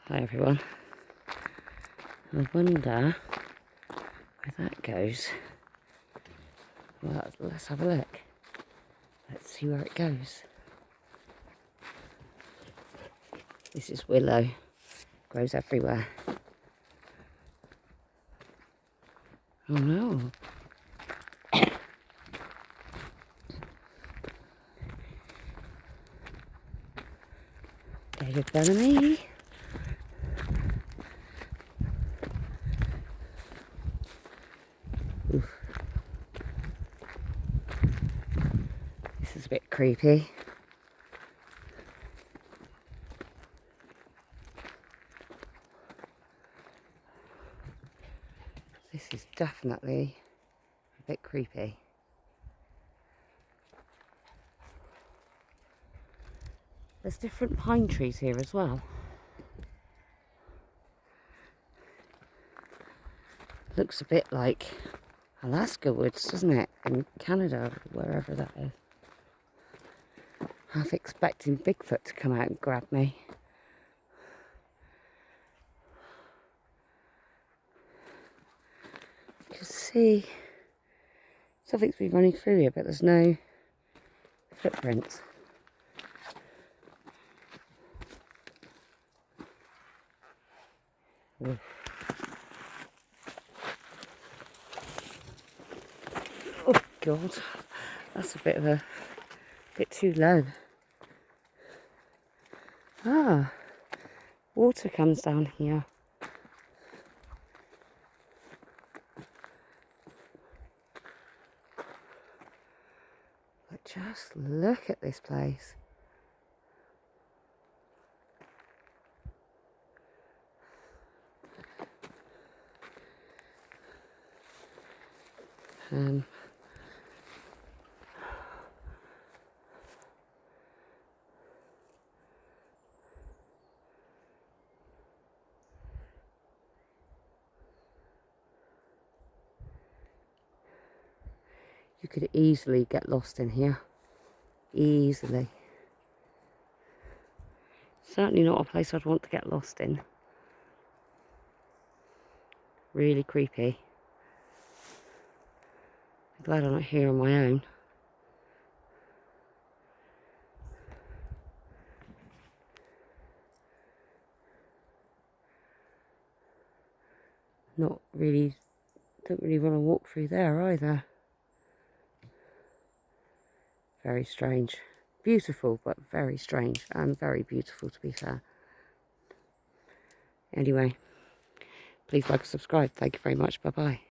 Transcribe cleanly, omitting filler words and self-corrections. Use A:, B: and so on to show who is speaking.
A: Hi everyone. I wonder where that goes. Well, let's have a look. Let's see where it goes. This is willow. Grows everywhere. Oh no. David Bellamy. Oof. This is a bit creepy. This is definitely a bit creepy. There's different pine trees here as well. Looks a bit like Alaska woods, doesn't it? In Canada, wherever that is. Half expecting Bigfoot to come out and grab me. You can see something's been running through here, but there's no footprints. Oof. Oh God, that's a bit too low. Ah, water comes down here. But just look at this place. You could easily get lost in here. Easily. Certainly not a place I'd want to get lost in. Really creepy. I'm glad I'm not here on my own. Don't really want to walk through there either. Very strange. Beautiful, but very strange. And very beautiful, to be fair. Anyway, please like and subscribe. Thank you very much. Bye-bye.